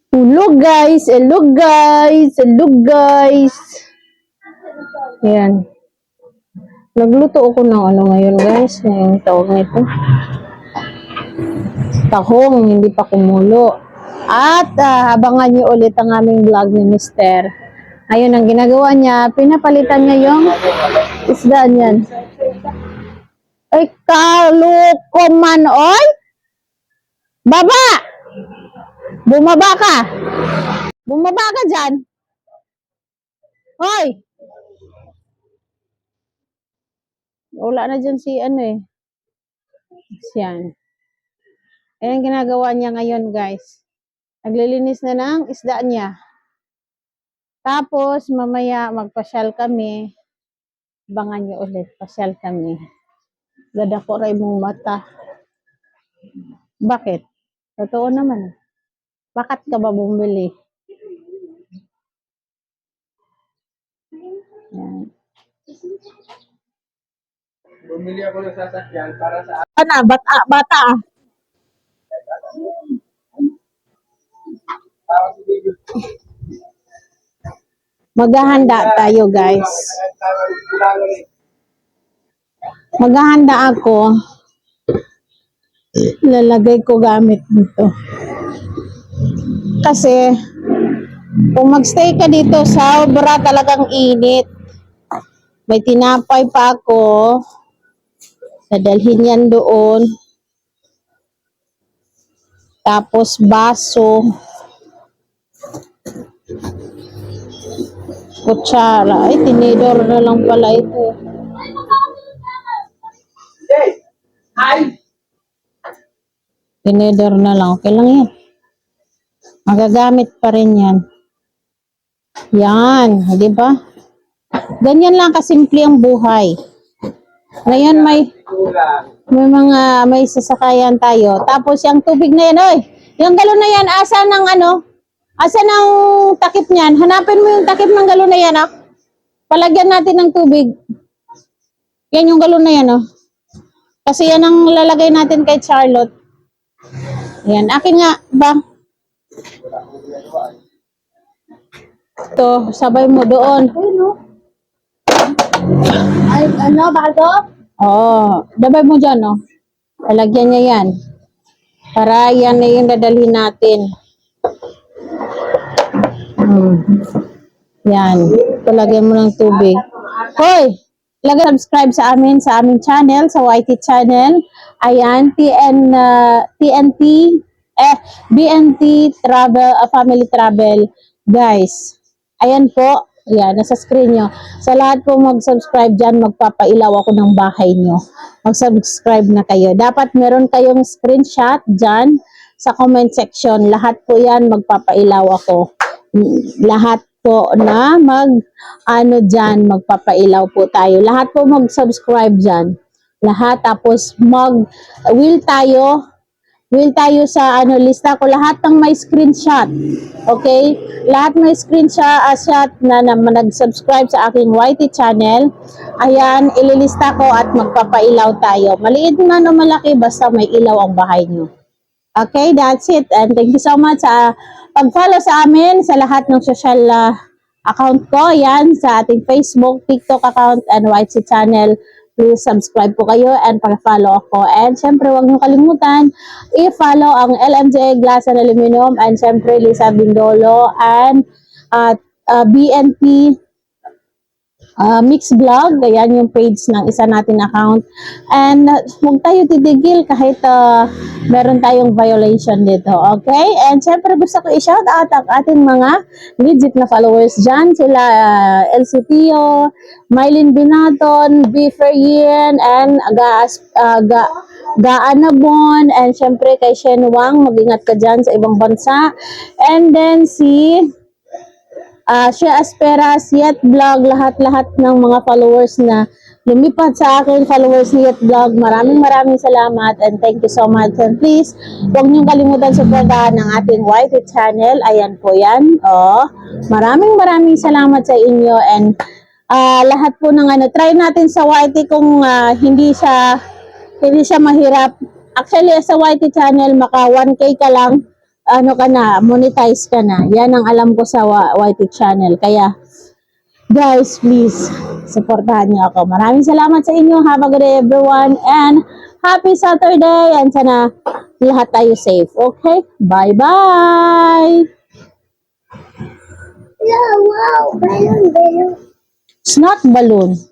Hello guys, hello guys, hello guys. Ayan. Nagluto ako ng ano ngayon guys. Yung tawag nito. Tahong, hindi pa kumulo. At abangan nyo ulit ang aming vlog ni Mister. Ayun ang ginagawa niya. Pinapalitan niya yung isdaan yan. Ay, kaloko man, oy! Baba! Bumaba ka! Bumaba ka dyan! Hoy! Wala na dyan si ano eh. Yan. Ayan ginagawa niya ngayon guys. Naglilinis na ng isda niya. Tapos mamaya magpasyal kami. Abangan niyo ulit. Pasyal kami. Gada ko rin mong mata. Bakit? Totoo naman. Bakit ka ba bumili? Yan. Bumili ako ng sasakyan para sa Ano? Bata. si David. Maghahanda tayo guys. Maghahanda ako. Lalagay ko gamit dito. Kasi kung magstay ka dito, sobra talagang init. May tinapay pa ako. Dadalhin yan doon. Tapos baso. Kutsara. Ay, tinidor na lang pala ito. Hi! Tinidor na lang. Okay lang yan. Magagamit pa rin yan. Yan. Di ba? Ganyan lang kasimple ang buhay. Ngayon may sasakayan tayo. Tapos yung tubig na yan, oy. Yung galon na yan, asa ng takip niyan. Hanapin mo yung takip ng galon na yan, ah. Palagyan natin ng tubig. Yan yung galon na yan, oh. Kasi yan ang lalagay natin kay Charlotte. Yan, akin nga, ba? Ito, sabay mo doon. Ay, ano, bago? Oo, dabay mo dyan, oh. Lalagyan niya yan. Para yan na yung dadalhin natin. Yan. Palagyan mo ng tubig. Hoy! Subscribe sa aming channel, sa YT channel. Ayan, BNT Travel, Family Travel. Guys, ayan po. Ayan, nasa screen nyo. Sa lahat po mag-subscribe dyan, magpapailaw ako ng bahay nyo. Mag-subscribe na kayo. Dapat meron kayong screenshot dyan sa comment section. Lahat po yan, magpapailaw ako. Lahat po na dyan, magpapailaw po tayo. Lahat po mag-subscribe dyan. Lahat, tapos will tayo sa lista ko lahat ng may screenshot. Okay? Lahat may screenshot na nag-subscribe sa aking YT channel. Ayan, ililista ko at magpapailaw tayo. Maliit man o malaki, basta may ilaw ang bahay nyo. Okay, that's it. And thank you so much sa pag-follow sa amin sa lahat ng social account ko. Yan, sa ating Facebook, TikTok account, and YT channel. Please subscribe po kayo and pag-follow ako. And syempre, huwag niyo kalimutan i-follow ang LMJ Glass and Aluminum, and syempre Lisa Bindolo and BNP Mix Vlog. Ayan yung page ng isa natin account. And huwag tayo titigil kahit meron tayong violation dito. Okay? And syempre gusto ko i-shout out ang ating mga legit na followers dyan. Sila LCTO, Mylene Binaton, B. Feryin, and Gaanabon, and syempre kay Shen Wang, mag-ingat ka dyan sa ibang bansa. And then si Shea Asperas, Yet Vlog, lahat-lahat ng mga followers na lumipat sa akin, followers ni Yet Vlog, maraming salamat and thank you so much. And please, huwag niyong kalimutan suportahan ng ating YT channel. Ayan po yan. Maraming salamat sa inyo, and lahat po ng try natin sa YT kung hindi siya mahirap. Actually, sa YT channel, maka 1K ka lang, ano ka na, monetize ka na. Yan ang alam ko sa YT channel. Kaya, guys, please, supportahan niyo ako. Maraming salamat sa inyo. Have a good day, everyone. And happy Saturday. And sana lahat tayo safe. Okay? Bye-bye! Yeah, wow, balloon, balloon. It's not balloon.